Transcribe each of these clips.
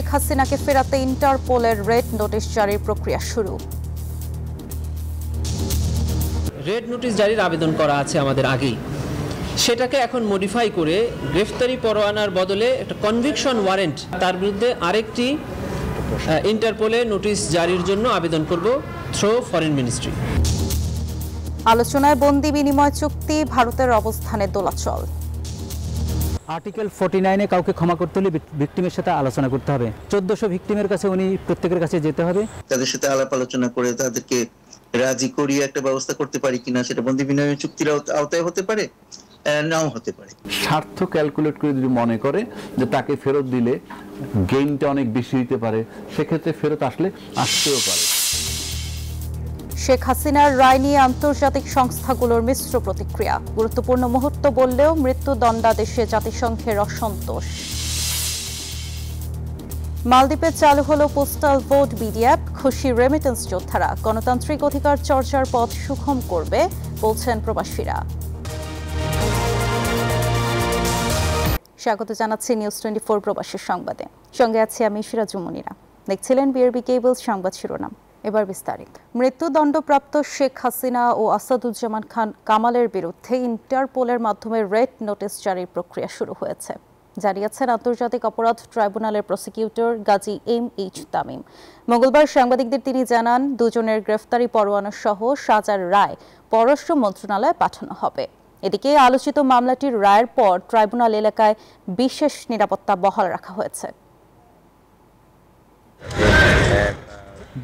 শেখ হাসিনাকে ফেরাতে ইন্টারপোলের red notice জারির প্রক্রিয়া শুরু। রেড নোটিশ জারির আবেদন করা আছে আমাদের আগেই, সেটাকে এখন মডিফাই করে গ্রেফতারি পরোয়ানার বদলে একটা কনভিকশন ওয়ারেন্ট, তার বিরুদ্ধে আরেকটি ইন্টারপোলে নোটিশ জারির জন্য আবেদন করব থ্রু ফরেন মিনিস্ট্রি। আলোচনায় বন্দি বিনিময় চুক্তি, ভারতের অবস্থানে দোলাচল। আর্টিকেল 49-এ কাউকে ক্ষমা করতে হলে ভিকটিমের সাথে আলোচনা করতে হবে। 1400 ভিকটিমের কাছে উনি প্রত্যেকের কাছে যেতে হবে, তাদের সাথে আলাপ আলোচনা করে তাদেরকে রাজি করিয়ে একটা ব্যবস্থা করতে পারি কিনা, সেটা বন্দি বিনিময় চুক্তির আওতায় হতে পারে, নাও হতে পারে। স্বার্থ ক্যালকুলেট করে যদি মনে করে যে তাকে ফেরত দিলে গেইনটা অনেক বেশি হতে পারে, সেক্ষেত্রে ফেরত আসতেও পারে। শেখ হাসিনার রায় নিয়ে আন্তর্জাতিক সংস্থাগুলোর মিশ্র প্রতিক্রিয়া। গুরুত্বপূর্ণ মুহূর্ত বললেও মৃত্যুদণ্ডাদেশে জাতিসংঘের অসন্তোষ। মালদ্বীপে চালু হলো পোস্টাল ভোট বিডি অ্যাপ, খুশি রেমিটেন্স যোদ্ধারা। গণতান্ত্রিক অধিকার চর্চার পথ সুগম করবে বলছেন প্রবাসীরা। স্বাগত জানাচ্ছি নিউজ 24 প্রবাসীর সংবাদে, সঙ্গে আছি আমি সিরাজুমনিরা। দেখছিলেন বিআরবি কেবল সংবাদ শিরোনাম, এবার বিস্তারিত। মৃত্যুদণ্ডপ্রাপ্ত শেখ হাসিনা ও আসাদুজ্জামান খান কামালের বিরুদ্ধে ইন্টারপোলের মাধ্যমে রেড নোটিশ জারির প্রক্রিয়া শুরু হয়েছে, জানিয়েছেন আন্তর্জাতিক অপরাধ ট্রাইব্যুনালের প্রসিকিউটর গাজী MH তামিম। মঙ্গলবার সাংবাদিকদের তিনি জানান, দুজনের গ্রেফতারি পরোয়ানা সহ সাজার রায় পররাষ্ট্র মন্ত্রণালয়ে পাঠানো হবে। এদিকে আলোচিত মামলাটির রায়ের পর ট্রাইব্যুনাল এলাকায় বিশেষ নিরাপত্তা বহাল রাখা হয়েছে।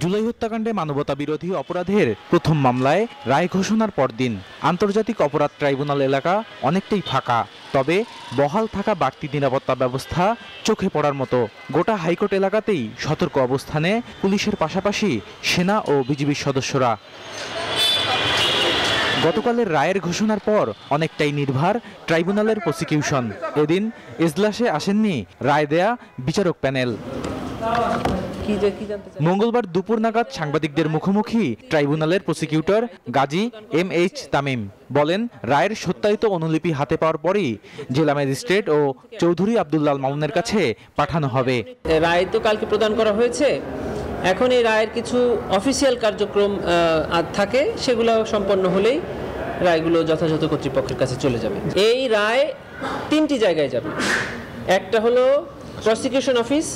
জুলাই হত্যাকাণ্ডে মানবতা বিরোধী অপরাধের প্রথম মামলায় রায় ঘোষণার পরদিন আন্তর্জাতিক অপরাধ ট্রাইব্যুনাল এলাকা অনেকটাই ফাঁকা, তবে বহাল থাকা বাড়তি নিরাপত্তা ব্যবস্থা চোখে পড়ার মতো। গোটা হাইকোর্ট এলাকাতেই সতর্ক অবস্থানে পুলিশের পাশাপাশি সেনা ও বিজিবির সদস্যরা। গতকালের রায়ের ঘোষণার পর অনেকটাই নির্ভার ট্রাইব্যুনালের প্রসিকিউশন। এদিন এজলাসে আসেননি রায় দেয়া বিচারক প্যানেল। মঙ্গলবার দুপুর নাগাদ সাংবাদিকদের মুখোমুখি ট্রাইব্যুনালের প্রসিকিউটর গাজী MH তামিম বলেন, রায়ের সত্যায়িত অনুলিপি হাতে পাওয়ার পরই জেলা ম্যাজিস্ট্রেট ও চৌধুরী আব্দুল্লাহ মামুনের কাছে পাঠানো হবে। রায় তো কালকে প্রদান করা হয়েছে, এখন এই রায়ের কিছু অফিসিয়াল কার্যক্রম থাকে, সেগুলো সম্পন্ন হলেই রায়গুলো যথাযথ কর্তৃপক্ষের কাছে চলে যাবে। এই রায় 3টি জায়গায় যাবে, একটা হলো প্রসিকিউশন অফিস,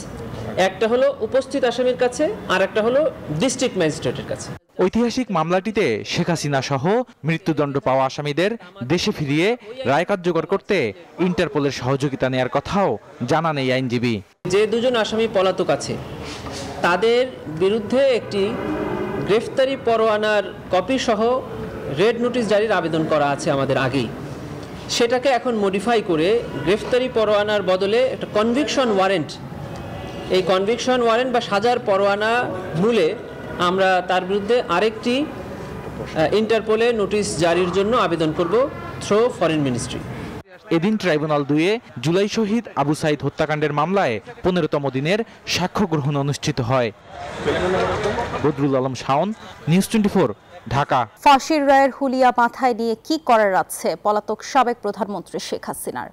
একটা হলো উপস্থিত আসামির কাছে, আর একটা হলো ডিস্ট্রিক্ট ম্যাজিস্ট্রেটের কাছে। ঐতিহাসিক মামলাটিতে শেখ হাসিনা সহ মৃত্যুদণ্ড পাওয়া আসামিদের দেশে ফিরিয়ে রায় কার্যকর করতে ইন্টারপোলের সহযোগিতা নেয়ার কথাও জানান এই আইনজীবী। যে দুজন আসামি পলাতক আছে তাদের বিরুদ্ধে একটি গ্রেফতারি পরোয়ানার কপি সহ রেড নোটিশ জারির আবেদন করা আছে আমাদের আগেই, সেটাকে এখন মডিফাই করে গ্রেফতারি পরোয়ানার বদলে একটা কনভিকশন ওয়ারেন্ট, এই কনভিকশন ওয়ারেন্ট বা সাজার পরোয়ানা মূলে আমরা তার বিরুদ্ধে আরেকটি ইন্টারপোলে নোটিশ জারির জন্য আবেদন করব থ্রু ফরেন মিনিস্ট্রি। এদিন ট্রাইব্যুনাল 2-এ জুলাই শহীদ আবু সাইদ হত্যাকাণ্ডের মামলায় 15তম দিনের সাক্ষ্য গ্রহণ অনুষ্ঠিত হয়। বদরুল আলম শাওন, নিউজ 24, ঢাকা। ফাঁসির রায়ের হুলিয়া মাথায় নিয়ে কি করার আছে পলাতক সাবেক প্রধানমন্ত্রী শেখ হাসিনার?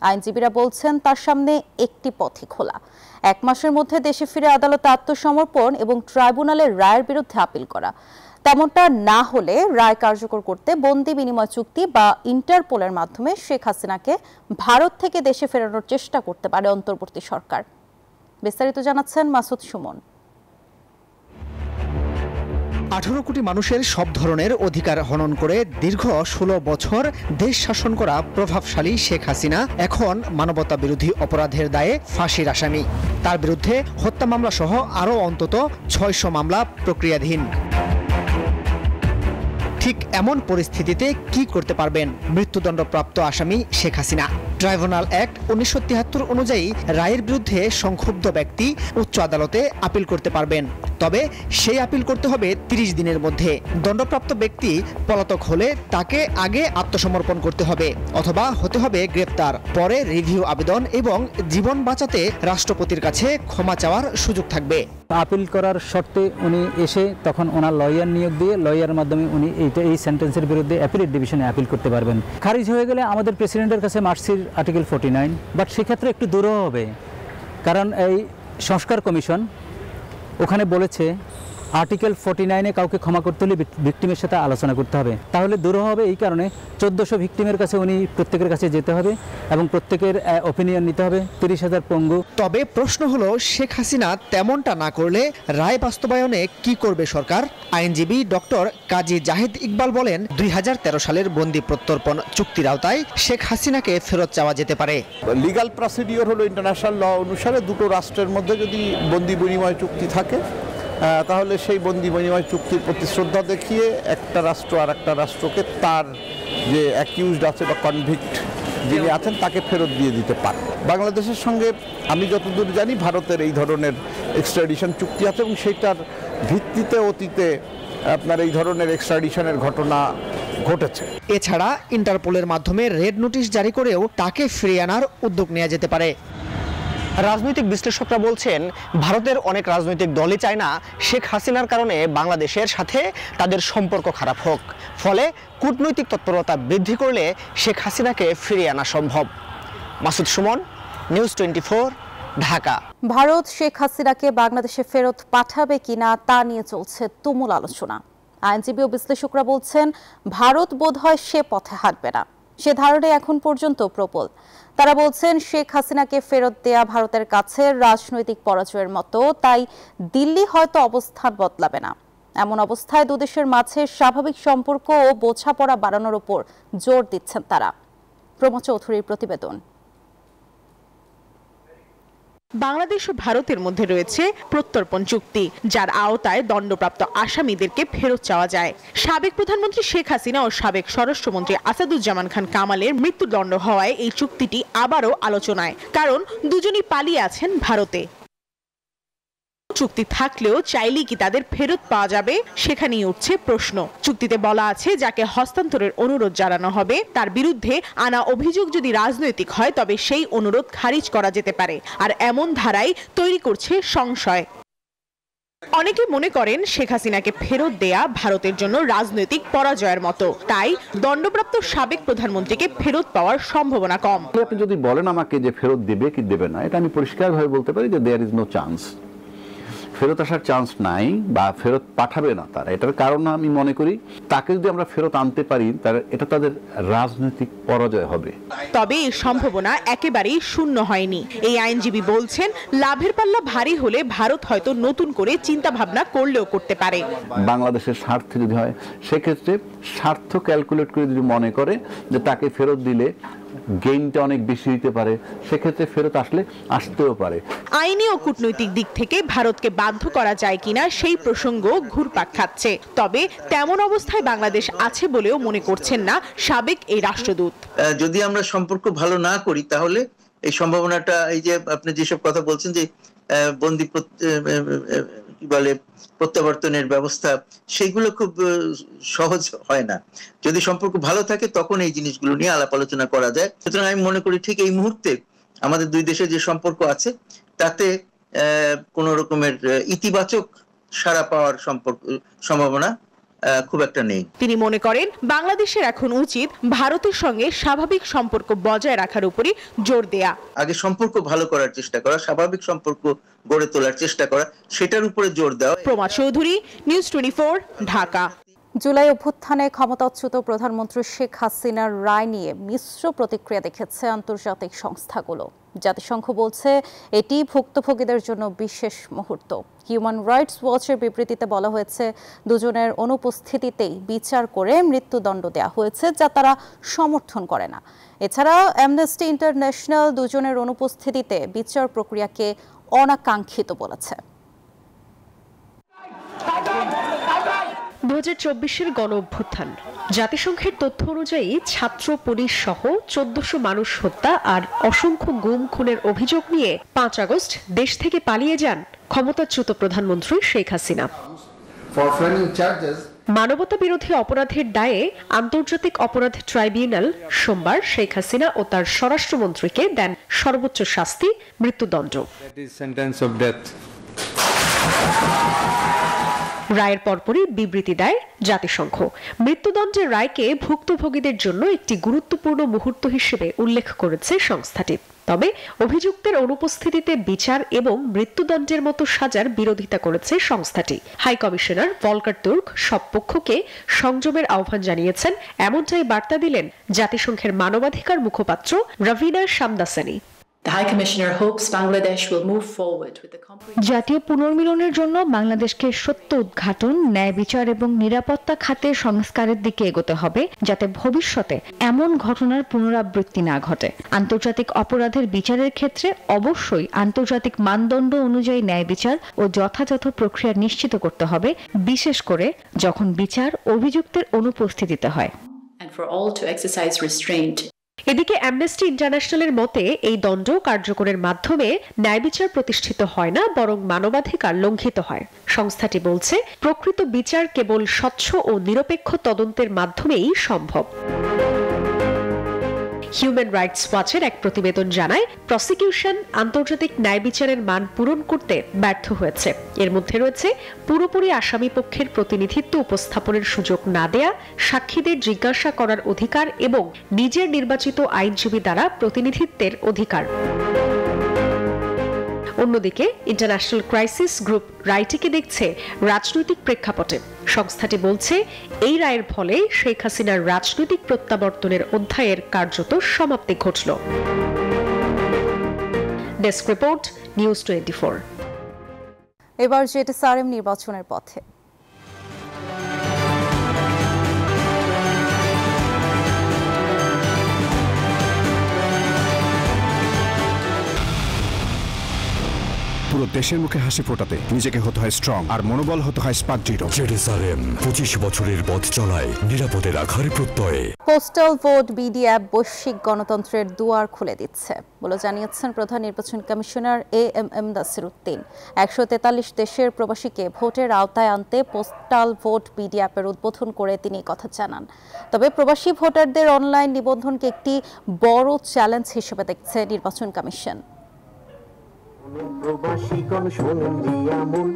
আইনজীবীরা বলছেন, তার সামনে একটি পথই খোলা, 1 মাসের মধ্যে দেশে ফিরে আদালতে আত্মসমর্পণ এবং ট্রাইব্যুনালের রায়ের বিরুদ্ধে আপিল করা। তেমনটা না হলে রায় কার্যকর করতে বন্দি বিনিময় চুক্তি বা ইন্টারপোলের মাধ্যমে শেখ হাসিনাকে ভারত থেকে দেশে ফেরানোর চেষ্টা করতে পারে অন্তর্বর্তী সরকার। বিস্তারিত জানাচ্ছেন মাসুদ সুমন। 18 কোটি মানুষের সব ধরনের অধিকার হনন করে দীর্ঘ 16 বছর দেশ শাসন করা প্রভাবশালী শেখ হাসিনা এখন মানবতা বিরোধী অপরাধের দায়ে ফাঁসির আসামি। তার বিরুদ্ধে হত্যা মামলা সহ আরও অন্তত 600 মামলা প্রক্রিয়াধীন। ঠিক এমন পরিস্থিতিতে কি করতে পারবেন মৃত্যুদণ্ডপ্রাপ্ত আসামি শেখ হাসিনা? ট্রাইব্যুনাল অ্যাক্ট 1973 অনুযায়ী রায়ের বিরুদ্ধে সংক্ষুব্ধ ব্যক্তি উচ্চ আদালতে আপিল করতে পারবেন, তবে সেই আপিল করতে হবে 30 দিনের মধ্যে। দণ্ডপ্রাপ্ত ব্যক্তি পলাতক হলে তাকে আগে আত্মসমর্পণ করতে হবে অথবা হতে হবে গ্রেপ্তার, পরে রিভিউ আবেদন এবং জীবন বাঁচাতে রাষ্ট্রপতির কাছে ক্ষমা চাওয়ার সুযোগ থাকবে। আপিল করার শর্তে উনি এসে তখন ওনার লয়ার নিয়োগ দিয়ে লয়ারের মাধ্যমে উনি এই সেন্টেন্সের বিরুদ্ধে অ্যাপিলেট ডিভিশনে আপিল করতে পারবেন। খারিজ হয়ে গেলে আমাদের প্রেসিডেন্টের কাছে মার্সির আর্টিকেল 49, বাট সেক্ষেত্রে একটু দূরও হবে, কারণ এই সংস্কার কমিশন ওখানে বলেছে আর্টিকেল 49-এ কাউকে ক্ষমা করতে হলে ভিকটিমের সাথে আলোচনা করতে হবে, তাহলে দূর হবে। এই কারণে 1400 ভিকটিমের কাছে উনি প্রত্যেকের কাছে যেতে হবে এবং প্রত্যেকের ওপিনিয়ন নিতে হবে। 30,000 পঙ্গু। তবে প্রশ্ন হলো, শেখ হাসিনা তেমনটা না করলে রায় বাস্তবায়নে কি করবে সরকার? আইনজীবী ডক্টর কাজী জাহিদ ইকবাল বলেন, 2013 সালের বন্দি প্রত্যর্পণ চুক্তির আওতায় শেখ হাসিনাকে ফেরত চাওয়া যেতে পারে। লিগ্যাল প্রসিডিওর হলো ইন্টারন্যাশনাল ল অনুসারে দুটো রাষ্ট্রের মধ্যে যদি বন্দি বিনিময় চুক্তি থাকে তাহলে সেই বন্দি বিনিময় চুক্তির প্রতি শ্রদ্ধা দেখিয়ে একটা রাষ্ট্র আর একটা রাষ্ট্রকে তার যে অ্যাকিউজড আছে বা কনভিক্ট যিনি আছেন তাকে ফেরত দিয়ে দিতে পারে। বাংলাদেশের সঙ্গে আমি যতদূর জানি ভারতের এই ধরনের এক্সট্রাডিশন চুক্তি আছে এবং সেটার ভিত্তিতে অতীতে আপনার এই ধরনের এক্সট্রাডিশনের ঘটনা ঘটেছে। এছাড়া ইন্টারপোলের মাধ্যমে রেড নোটিশ জারি করেও তাকে ফিরিয়ে আনার উদ্যোগ নেওয়া যেতে পারে। রাজনৈতিক বিশ্লেষকরা বলছেন, ভারতের অনেক রাজনৈতিক দলই চায় না শেখ হাসিনার কারণে বাংলাদেশের সাথে তাদের সম্পর্ক খারাপ হোক। ফলে কূটনৈতিক তৎপরতা বৃদ্ধি করলে শেখ হাসিনাকে ফিরিয়ে আনা সম্ভব। মাসুদ সুমন, নিউজ 24, ঢাকা। ভারত শেখ হাসিনাকে বাংলাদেশে ফেরত পাঠাবে কিনা তা নিয়ে চলছে তুমুল আলোচনা। আইনজীবী ও বিশ্লেষকরা বলছেন, ভারত বোধহয় সে পথে হাঁটবে না। সে ধারণা এখন পর্যন্ত প্রবল। তারা বলছেন, শেখ হাসিনাকে ফেরত দেয়া ভারতের কাছে রাজনৈতিক পরাজয়ের মতো, তাই দিল্লি হয়তো অবস্থান বদলাবে না। এমন অবস্থায় দুদেশের মাঝে স্বাভাবিক সম্পর্ক ও বোঝাপড়া বাড়ানোর উপর জোর দিচ্ছেন তারা। প্রমোদ চৌধুরীর প্রতিবেদন। বাংলাদেশ ও ভারতের মধ্যে রয়েছে প্রত্যর্পণ চুক্তি, যার আওতায় দণ্ডপ্রাপ্ত আসামিদেরকে ফেরত চাওয়া যায়। সাবেক প্রধানমন্ত্রী শেখ হাসিনা ও সাবেক স্বরাষ্ট্রমন্ত্রী আসাদুজ্জামান খান কামালের মৃত্যুদণ্ড হওয়ায় এই চুক্তিটি আবারও আলোচনায়, কারণ দুজনই পালিয়ে আছেন ভারতে। চুক্তি থাকলেও চাইলেই কি তাদের ফেরত পাওয়া যাবে, সেখানেই উঠছে প্রশ্ন। চুক্তিতে বলা আছে, যাকে হস্তান্তরের অনুরোধ জানানো হবে তার বিরুদ্ধে আনা অভিযোগ যদি রাজনৈতিক হয় তবে সেই অনুরোধ খারিজ করা যেতে পারে। আর এমন ধারাই তৈরি করছে সংশয়। অনেকে মনে করেন, শেখ হাসিনাকে ফেরত দেয়া ভারতের জন্য রাজনৈতিক পরাজয়ের মতো, তাই দণ্ডপ্রাপ্ত সাবেক প্রধানমন্ত্রীকে ফেরত পাওয়ার সম্ভাবনা কম। আপনি যদি বলেন আমাকে যে ফেরত দেবে কি দেবে না, এটা আমি পরিষ্কারভাবে বলতে পারি যে দেয়ার ইজ নো চান্স। ফেরত আসার চান্স নাই বা ফেরত পাঠাবে না তারা। এটার কারণ আমি মনে করি, তাকে যদি আমরা ফেরত আনতে পারি তাহলে এটা তাদের রাজনৈতিক পরাজয় হবে। তবে এই সম্ভাবনা একেবারেই শূন্য হয়নি। এই আইনজীবী বলছেন, লাভের পাল্লা ভারী হলে ভারত হয়তো নতুন করে চিন্তা ভাবনা করলেও করতে পারে। বাংলাদেশের স্বার্থে যদি হয়, সেক্ষেত্রে স্বার্থ ক্যালকুলেট করে যদি মনে করে যে তাকে ফেরত দিলে গেইনটা অনেক বেশি হতে পারে, সেক্ষেত্রে ফেরত আসতেও পারে। আইনি ও কূটনৈতিক দিক থেকে ভারতকে বাধ্য করা যায় কিনা সেই প্রসঙ্গ ঘুরপাক খাচ্ছে। তবে তেমন অবস্থায় বাংলাদেশ আছে বলেও মনে করছেন না সাবেক এই রাষ্ট্রদূত। যদি আমরা সম্পর্ক ভালো না করি তাহলে এই সম্ভাবনাটা, এই যে আপনি যেসব কথা বলছেন যে বন্দি কি বলে প্রত্যাবর্তনের ব্যবস্থা, সেগুলো খুব সহজ হয় না। যদি সম্পর্ক ভালো থাকে তখন এই জিনিসগুলো নিয়ে আলাপ আলোচনা করা যায়। সুতরাং আমি মনে করি ঠিক এই মুহূর্তে আমাদের দুই দেশের যে সম্পর্ক আছে তাতে কোন রকমের ইতিবাচক সাড়া পাওয়ার সম্ভাবনা খুব একটা নেই। তিনি মনে করেন, বাংলাদেশের এখন উচিত ভারতের সঙ্গে স্বাভাবিক সম্পর্ক বজায় রাখার উপরই জোর দেয়া। আগে সম্পর্ক ভালো করার চেষ্টা করা, স্বাভাবিক সম্পর্ক গড়ে তোলার চেষ্টা করা, সেটার উপরে জোর দেওয়া। প্রমোদ চৌধুরী, নিউজ 24, ঢাকা। জুলাই অভ্যুত্থানে ক্ষমতাচ্যুত প্রধানমন্ত্রী শেখ হাসিনার রায় নিয়ে মিশ্র প্রতিক্রিয়া দেখেছে আন্তর্জাতিক সংস্থাগুলো। জাতিসংঘ বলছে এটি ভুক্তভোগীদের জন্য বিশেষ মুহূর্ত। হিউম্যান রাইটস ওয়াচের বিবৃতিতে বলা হয়েছে, দুজনের অনুপস্থিতিতেই বিচার করে মৃত্যুদণ্ড দেওয়া হয়েছে, যা তারা সমর্থন করে না। এছাড়া অ্যামনেস্টি ইন্টারন্যাশনাল দুজনের অনুপস্থিতিতে বিচার প্রক্রিয়াকে অনাকাঙ্ক্ষিত বলেছে। 2024-এর গণ অভ্যুত্থান, জাতিসংঘের তথ্য অনুযায়ী ছাত্র পুলিশ সহ 1400 মানুষ হত্যা আর অসংখ্য গুম খুনের অভিযোগ নিয়ে 5 আগস্ট দেশ থেকে পালিয়ে যান ক্ষমতাচ্যুত প্রধানমন্ত্রী শেখ হাসিনা। মানবতা বিরোধী অপরাধের দায়ে আন্তর্জাতিক অপরাধ ট্রাইব্যুনাল সোমবার শেখ হাসিনা ও তার স্বরাষ্ট্রমন্ত্রীকে দেন সর্বোচ্চ শাস্তি, মৃত্যুদণ্ড। রায়ের পরপরই বিবৃতি দেয় জাতিসংঘ। মৃত্যুদণ্ডের রায়কে ভুক্তভোগীদের জন্য একটি গুরুত্বপূর্ণ মুহূর্ত হিসেবে উল্লেখ করেছে সংস্থাটি। তবে অভিযুক্তের অনুপস্থিতিতে বিচার এবং মৃত্যুদণ্ডের মতো সাজার বিরোধিতা করেছে সংস্থাটি। হাই কমিশনার ভলকার তুর্ক সব পক্ষকে সংযমের আহ্বান জানিয়েছেন, এমনটাই বার্তা দিলেন জাতিসংঘের মানবাধিকার মুখপাত্র রভিনা শামদাসানি। জাতীয় পুনর্মিলনের জন্য বাংলাদেশকে সত্য উদ্ঘাটন, ন্যায় বিচার এবং নিরাপত্তা খাতে সংস্কারের দিকে এগোতে হবে, যাতে ভবিষ্যতে এমন ঘটনার পুনরাবৃত্তি না ঘটে। আন্তর্জাতিক অপরাধের বিচারের ক্ষেত্রে অবশ্যই আন্তর্জাতিক মানদণ্ড অনুযায়ী ন্যায় বিচার ও যথাযথ প্রক্রিয়া নিশ্চিত করতে হবে, বিশেষ করে যখন বিচার অভিযুক্তের অনুপস্থিতিতে হয়। এদিকে অ্যামনেস্টি ইন্টারন্যাশনালের মতে এই দণ্ড কার্যকরের মাধ্যমে ন্যায় বিচার প্রতিষ্ঠিত হয় না, বরং মানবাধিকার লঙ্ঘিত হয়। সংস্থাটি বলছে, প্রকৃত বিচার কেবল স্বচ্ছ ও নিরপেক্ষ তদন্তের মাধ্যমেই সম্ভব। হিউম্যান রাইটস ওয়াচের এক প্রতিবেদন জানায়, প্রসিকিউশন আন্তর্জাতিক ন্যায় বিচারের মান পূরণ করতে ব্যর্থ হয়েছে। এর মধ্যে রয়েছে পুরোপুরি আসামি পক্ষের প্রতিনিধিত্ব উপস্থাপনের সুযোগ না দেয়া, সাক্ষীদের জিজ্ঞাসা করার অধিকার এবং নিজের নির্বাচিত আইনজীবী দ্বারা প্রতিনিধিত্বের অধিকার। অন্যদিকে ইন্টারন্যাশনাল ক্রাইসিস গ্রুপ রায়টিকে দেখছে রাজনৈতিক প্রেক্ষাপটে। সংস্থাটি বলছে, এই রায়ের ফলে শেখ হাসিনার রাজনৈতিক প্রত্যাবর্তনের অধ্যায়ের কার্যত সমাপ্তি ঘটল। Desk report, news 24। এবার জেটিএসআরএম নির্বাচনের পথে। পুরো দেশের মুখে হাসি ফোটাতে নিজেকে হতে হয় স্ট্রং, আর মনোবল হতে হয় স্পার্ক জিরো। জেটিএসআরএম 25 বছরের পথ চলায় নিরাপদে রাখার প্রত্যয়ে। পোস্টাল ভোট বিডি অ্যাপ বৈশ্বিক গণতন্ত্রের দুয়ার খুলে দিচ্ছে বলে জানিয়েছেন প্রধান নির্বাচন কমিশনার AMM নাসির উদ্দিন। 143 দেশের প্রবাসীকে ভোটের আওতায় আনতে পোস্টাল ভোট বিডি অ্যাপের উদ্বোধন করে তিনি কথা জানান। তবে প্রবাসী ভোটারদের অনলাইন নিবন্ধনকে একটি বড় চ্যালেঞ্জ হিসেবে দেখছে নির্বাচন কমিশন। প্রবাসীগণ শোনেন দিয়ামুন,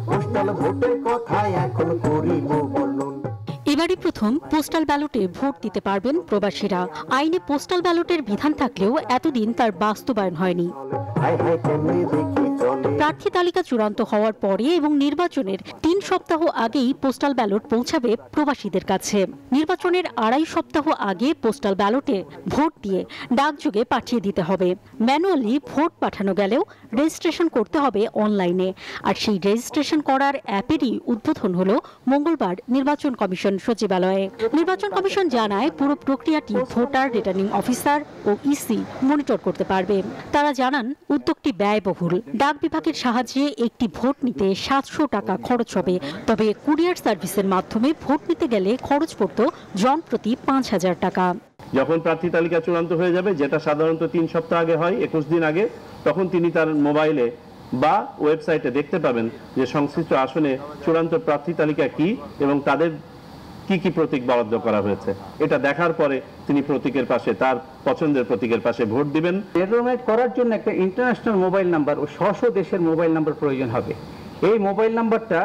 পোস্টাল ভোটের কথা এখন করিব বর্ণন। এবারই প্রথম পোস্টাল ব্যালটে ভোট দিতে পারবেন প্রবাসীরা। আইনে পোস্টাল ব্যালটের বিধান থাকলেও এতদিন তার বাস্তবায়ন হয়নি। প্রার্থী তালিকা চূড়ান্ত হওয়ার পরে এবং নির্বাচনের 3 সপ্তাহ আগেই পোস্টাল ব্যালট পৌঁছাবে প্রবাসীদের কাছে। নির্বাচনের 2.5 সপ্তাহ আগে পোস্টাল ব্যালটে ভোট দিয়ে ডাকযোগে পাঠিয়ে দিতে হবে। ম্যানুয়ালি ভোট পাঠানো গেলেও রেজিস্ট্রেশন করতে হবে অনলাইনে। আর সেই রেজিস্ট্রেশন করার অ্যাপেরই উদ্বোধন হলো মঙ্গলবার নির্বাচন কমিশন সচিবালয়ে। নির্বাচন কমিশন জানায়, পুরো প্রক্রিয়াটি ভোটার, রিটার্নিং অফিসার ও ইসি মনিটর করতে পারবে। তারা জানান, উদ্যোগটি ব্যয়বহুল। ডাক বিভাগের সাহায্যে একটি ভোট নিতে 700 টাকা খরচ হবে। তবে কুরিয়ার সার্ভিসের মাধ্যমে ভোট নিতে গেলে খরচ পড়ত জন প্রতি 5000 টাকা। যখন প্রার্থী তালিকা চূড়ান্ত হয়ে যাবে, যেটা সাধারণত 3 সপ্তাহ আগে হয়, 21 দিন আগে, তখন তিনি তার মোবাইলে বা ওয়েবসাইটে দেখতে পাবেন যে সংশ্লিষ্ট আসনে চূড়ান্ত প্রার্থী তালিকা কি এবং তাদের কি কি প্রতীক বরাদ্দ করা হয়েছে। এটা দেখার পরে তিনি প্রতীকের পাশে, তার পছন্দের প্রতীকের পাশে ভোট দিবেন। এনরোলমেন্ট করার জন্য একটা ইন্টারন্যাশনাল মোবাইল নাম্বার ও 100 দেশের মোবাইল নাম্বার প্রয়োজন হবে। এই মোবাইল নাম্বারটা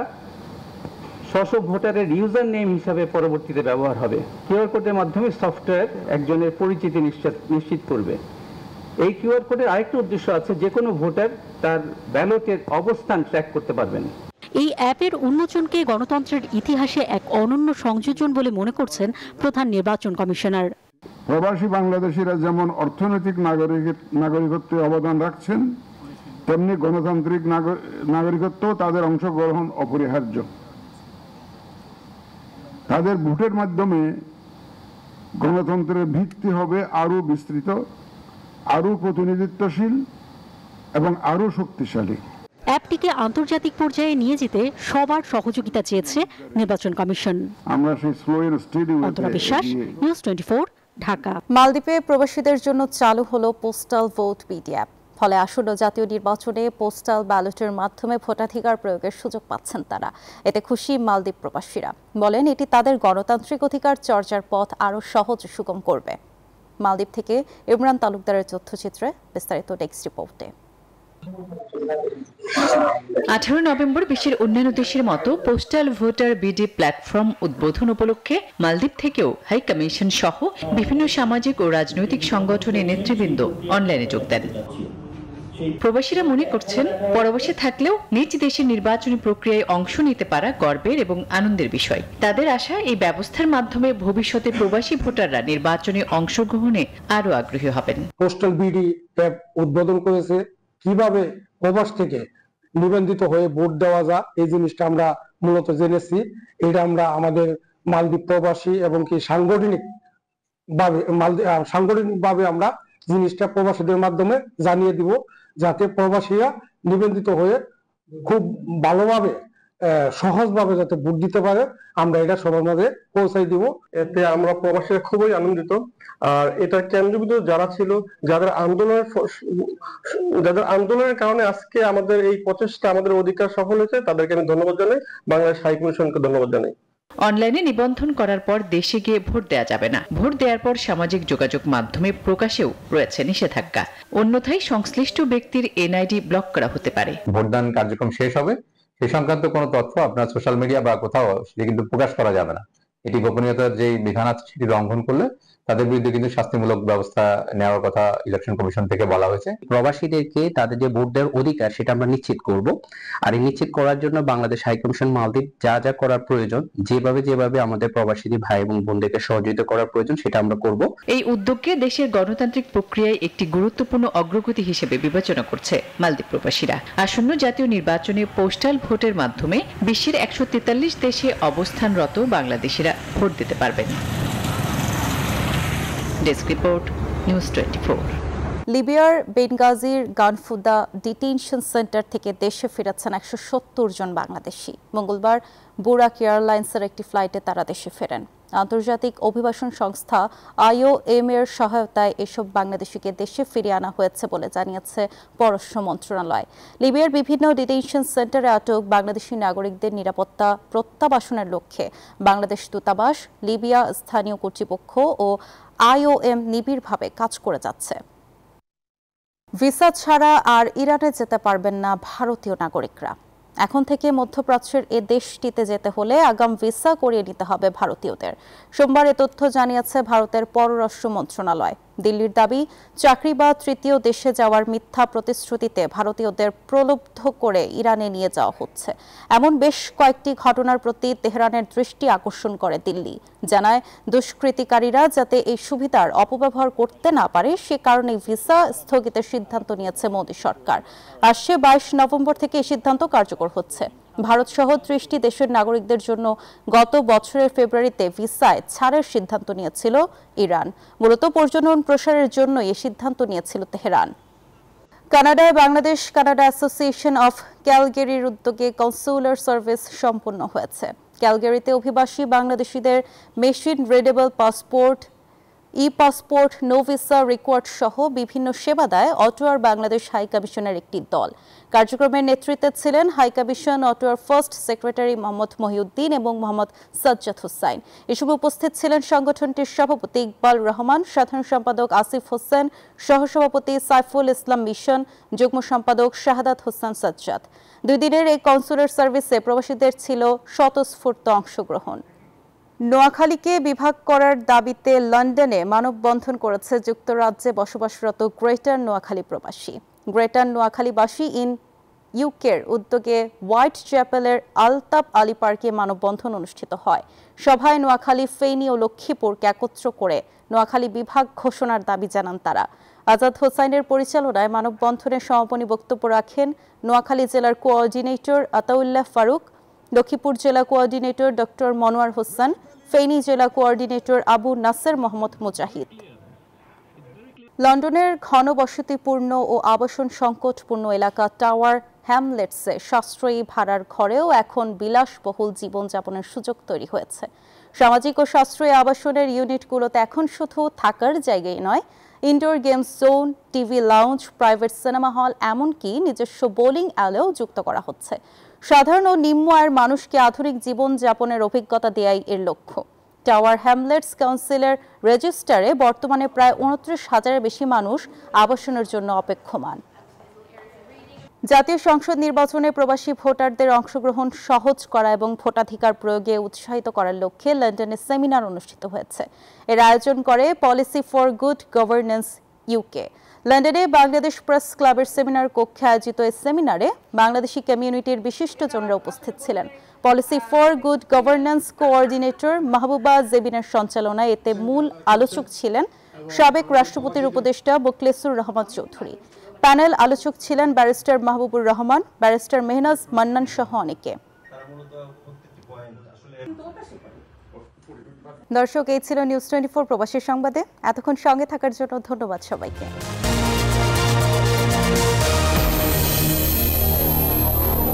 100 ভোটারের ইউজার নেম হিসাবে পরবর্তীতে ব্যবহার হবে। কিউআর কোডের মাধ্যমে সফটওয়্যার একজনের পরিচিতি নিশ্চিত করবে। এই কিউআর কোডের আরেকটা উদ্দেশ্য আছে, যে কোনো ভোটার তার ব্যালটের অবস্থান ট্র্যাক করতে পারবেন। এই অ্যাপের উন্মোচনকে গণতন্ত্রের ইতিহাসে এক অনন্য সংযোজন বলে মনে করছেন প্রধান নির্বাচন কমিশনার। প্রবাসী বাংলাদেশিরা যেমন অর্থনৈতিক নাগরিকত্বে অবদান রাখছেন, তেমনি গণতান্ত্রিক নাগরিকত্ব তাদের অংশগ্রহণ অপরিহার্য। তাদের ভোটের মাধ্যমে গণতন্ত্রের ভিত্তি হবে আরো বিস্তৃত, আরো প্রতিনিধিত্বশীল এবং আরো শক্তিশালী। অ্যাপটিকে আন্তর্জাতিক পর্যায়ে নিয়ে যেতে সবার সহযোগিতা চেয়েছে নির্বাচন কমিশন। আমরা সেই স্লো এন্ড স্টেডি অন্তরা বিশ্বাস, নিউজ 24, ঢাকা। মালদ্বীপে প্রবাসীদের জন্য চালু হলো পোস্টাল ভোট বিডি অ্যাপ। ফলে আসন্ন জাতীয় নির্বাচনে পোস্টাল ব্যালটের মাধ্যমে ভোটাধিকার প্রয়োগের সুযোগ পাচ্ছেন তারা। এতে খুশি মালদ্বীপ প্রবাসীরা। বলেন, এটি তাদের গণতান্ত্রিক অধিকার চর্চার পথ আরও সহজ সুগম করবে। মালদ্বীপ থেকে ইমরান তালুকদারের তথ্যচিত্রে বিস্তারিত ডেস্ক রিপোর্টে। 18 নভেম্বর বিশ্বের অন্যান্য দেশের মতো পোস্টাল ভোটার বিডি প্ল্যাটফর্ম উদ্বোধন উপলক্ষে মালদ্বীপ থেকেও হাই কমিশন সহ বিভিন্ন সামাজিক ও রাজনৈতিক সংগঠনের নেতৃবৃন্দ অনলাইনে যোগ দেন। প্রবাসীরা মনে করছেন পরবাসে থাকলেও নিজ দেশের নির্বাচনী প্রক্রিয়ায় অংশ নিতে পারা গর্বের এবং আনন্দের বিষয়। তাদের আশা এই ব্যবস্থার মাধ্যমে ভবিষ্যতে প্রবাসী ভোটাররা নির্বাচনে অংশগ্রহণে আরো আগ্রহী হবেন। পোস্টাল বিডি অ্যাপ উদ্বোধন করেছে, কিভাবে প্রবাস থেকে নিবন্ধিত হয়ে ভোট দেওয়া যায় এই জিনিসটা আমরা মূলত জেনেছি। এটা আমরা আমাদের মালদ্বীপ প্রবাসী এবং কি সাংগঠনিকভাবে আমরা জিনিসটা প্রবাসীদের মাধ্যমে জানিয়ে দিব, যাতে প্রবাসীরা নিবন্ধিত হয়ে খুব ভালোভাবে সহজভাবে যাতে ভোট দিতে পারে, আমরা এটা সবার মাঝে পৌঁছাই দিব। এতে আমরা প্রবাসীরা খুবই আনন্দিত। আর এটা কেন্দ্রবিন্দু যারা ছিল, যাদের আন্দোলনের কারণে আজকে আমাদের এই প্রচেষ্টা, আমাদের অধিকার সফল হয়েছে, তাদেরকে আমি ধন্যবাদ জানাই, বাংলাদেশ হাই কমিশনকে ধন্যবাদ জানাই। অনলাইনে নিবন্ধন করার পর দেশে গিয়ে ভোট দেওয়া যাবে না। ভোট দেওয়ার পর সামাজিক যোগাযোগ মাধ্যমে প্রকাশেও রয়েছে নিষেধাজ্ঞা। অন্যথায় সংশ্লিষ্ট ব্যক্তির এনআইডি ব্লক করা হতে পারে। ভোটদান কার্যক্রম শেষ হবে, সে সংক্রান্ত কোনো তথ্য আপনার সোশ্যাল মিডিয়া বা কোথাও সেটা কিন্তু প্রকাশ করা যাবে না। এটি গোপনীয়তার যে বিধান আছে সেটি লঙ্ঘন করলে তাদের বিরুদ্ধে কিন্তু শাস্তিমূলক ব্যবস্থা নেওয়ার কথা ইলেকশন কমিশন থেকে বলা হয়েছে। প্রবাসীদেরকে তাদের যে ভোট দেওয়ার অধিকার সেটা আমরা নিশ্চিত করব। আর এই নিশ্চিত করার জন্য বাংলাদেশ হাই কমিশন মালদ্বীপ যা যা করার প্রয়োজন, যেভাবে আমাদের প্রবাসীদের ভাই এবং বোনদেরকে সহযোগিতা করার প্রয়োজন সেটা আমরা করব। এই উদ্যোগকে দেশের গণতান্ত্রিক প্রক্রিয়ায় একটি গুরুত্বপূর্ণ অগ্রগতি হিসেবে বিবেচনা করছে মালদ্বীপ প্রবাসীরা। আসন্ন জাতীয় নির্বাচনে পোস্টাল ভোটের মাধ্যমে বিশ্বের 143 দেশে অবস্থানরত বাংলাদেশিরা ভোট দিতে পারবেন। Desk report, news 24। লিবিয়ার বেনগাজির গানফুদা ডিটেনশন সেন্টার থেকে দেশে ফিরেছেন 170 জন বাংলাদেশি। মঙ্গলবার বুরাক এয়ারলাইন্সের একটি ফ্লাইটে তারা দেশে ফেরেন। আন্তর্জাতিক অভিবাসন সংস্থা IOM এর সহায়তায় এসব বাংলাদেশিকে দেশে ফিরিয়ে আনা হয়েছে বলে জানিয়েছে পররাষ্ট্র মন্ত্রণালয়। লিবিয়ার বিভিন্ন ডিটেনশন সেন্টারে আটক বাংলাদেশি নাগরিকদের নিরাপত্তা প্রত্যাবাসনের লক্ষ্যে বাংলাদেশ দূতাবাস, লিবিয়া স্থানীয় কর্তৃপক্ষ ও IOM নিবিড়ভাবে কাজ করে যাচ্ছে। ভিসা ছাড়া আর ইরানে যেতে পারবেন না ভারতীয় নাগরিকরা। এখন থেকে মধ্যপ্রাচ্যের এ দেশটিতে যেতে হলে আগাম ভিসা করিয়ে নিতে হবে ভারতীয়দের। সোমবার এ তথ্য জানিয়েছে ভারতের পররাষ্ট্র মন্ত্রণালয়। দিল্লির দাবি, চাকরি বা তৃতীয় দেশে যাওয়ার মিথ্যা প্রতিশ্রুতিতে ভারতীয়দের প্রলুব্ধ করে ইরানে নিয়ে যাওয়া হচ্ছে। এমন বেশ কয়েকটি ঘটনার প্রতি তেহরানের দৃষ্টি আকর্ষণ করে দিল্লি। জানায়, দুষ্কৃতিকারীরা যাতে এই সুবিধার অপব্যবহার করতে না পারে সে কারণে ভিসা স্থগিতের সিদ্ধান্ত নিয়েছে মোদী সরকার। আসছে 22 নভেম্বর থেকে এই সিদ্ধান্ত কার্যকর হচ্ছে। ভারত সহ 30টি দেশের নাগরিকদের জন্য গত বছরের ফেব্রুয়ারিতে ভিসায় ছাড়ের সিদ্ধান্ত নিয়েছিল ইরান। মূলত প্রজনন প্রসারের জন্য এই সিদ্ধান্ত নিয়েছিল তেহরান। কানাডায় বাংলাদেশ কানাডা অ্যাসোসিয়েশন অফ ক্যালগেরির উদ্যোগে কনসুলার সার্ভিস সম্পন্ন হয়েছে। ক্যালগেরিতে অভিবাসী বাংলাদেশিদের machine readable passport, e-passport, no visa required সহ বিভিন্ন সেবা দেয় অটোয়ার বাংলাদেশ হাই কমিশনের একটি দল। কার্যক্রমের নেতৃত্বে ছিলেন হাই কমিশন অটোয়ার ফার্স্ট সেক্রেটারি মোহাম্মদ মহিউদ্দিন এবং মোহাম্মদ সাজ্জাদ হোসাইন। এসব উপস্থিত ছিলেন সংগঠনটির সভাপতি ইকবাল রহমান, সাধারণ সম্পাদক আসিফ হোসেন, সহসভাপতি সাইফুল ইসলাম মিশন, যুগ্ম সম্পাদক শাহাদাত হোসেন সাজ্জাদ। 2 দিনের এই কনসুলার সার্ভিসে প্রবাসীদের ছিল স্বতঃস্ফূর্ত অংশগ্রহণ। নোয়াখালীকে বিভাগ করার দাবিতে লন্ডনে মানববন্ধন করেছে যুক্তরাজ্যে বসবাসরত গ্রেটার নোয়াখালী প্রবাসী। গ্রেটার নোয়াখালীবাসী ইন ইউকের উদ্যোগে হোয়াইট চ্যাপেলের আলতাপ আলী পার্কে মানববন্ধন অনুষ্ঠিত হয়। সভায় নোয়াখালী, ফেনী ও লক্ষ্মীপুরকে একত্র করে নোয়াখালী বিভাগ ঘোষণার দাবি জানান তারা। আজাদ হোসাইনের পরিচালনায় মানববন্ধনে সমাপনী বক্তব্য রাখেন নোয়াখালী জেলার কোঅর্ডিনেটর আতাউল্লাহ ফারুক, লক্ষ্মীপুর জেলা কোঅর্ডিনেটর ডক্টর মনোয়ার হোসেন, ফেনী জেলা কোঅর্ডিনেটর আবু নাসের মোহাম্মদ মুজাহিদ। লন্ডনের ঘনবসতিপূর্ণ ও আবাসন সংকটপূর্ণ এলাকা টাওয়ার হ্যামলেটসে সাশ্রয়ী ভাড়ার ঘরেও এখন বিলাসবহুল জীবনযাপনের সুযোগ তৈরি হয়েছে। সামাজিক ও সাশ্রয়ী আবাসনের ইউনিটগুলোতে এখন শুধু থাকার জায়গায় নয়, indoor games zone, TV lounge, private cinema hall, এমনকি নিজস্ব বোলিং অ্যালেও যুক্ত করা হচ্ছে। সাধারণ ও নিম্ন আয়ের মানুষকে আধুনিক জীবনযাপনের অভিজ্ঞতা দেয়াই এর লক্ষ্য। টাওয়ার হ্যামলেটস কাউন্সিলের রেজিস্টারে বর্তমানে প্রায় 29,000-এর বেশি মানুষ আবাসনের জন্য অপেক্ষমান। জাতীয় সংসদ নির্বাচনে প্রবাসী ভোটারদের অংশগ্রহণ সহজ করা এবং ভোটাধিকার প্রয়োগে উৎসাহিত করার লক্ষ্যে লন্ডনে সেমিনার অনুষ্ঠিত হয়েছে। এর আয়োজন করে policy for good governance UK. লন্ডনে বাংলাদেশ প্রেস ক্লাবের সেমিনার কক্ষে আয়োজিত এই সেমিনারে বাংলাদেশি কমিউনিটির বিশিষ্টজনরা উপস্থিত ছিলেন। Policy for good governance coordinator Mahbuba জেবিনের সঞ্চালনায় এতে মূল আলোচক ছিলেন সাবেক রাষ্ট্রপতির উপদেষ্টা মোখলেসুর রহমান চৌধুরী। প্যানেল আলোচক ছিলেন ব্যারিস্টার মাহবুবুর রহমান, ব্যারিস্টার মেহনাজ মান্নান সহ অনেকে। দর্শক, এই ছিল নিউজ 24 প্রবাসী সংবাদে। এতক্ষণ সঙ্গে থাকার জন্য ধন্যবাদ সবাইকে।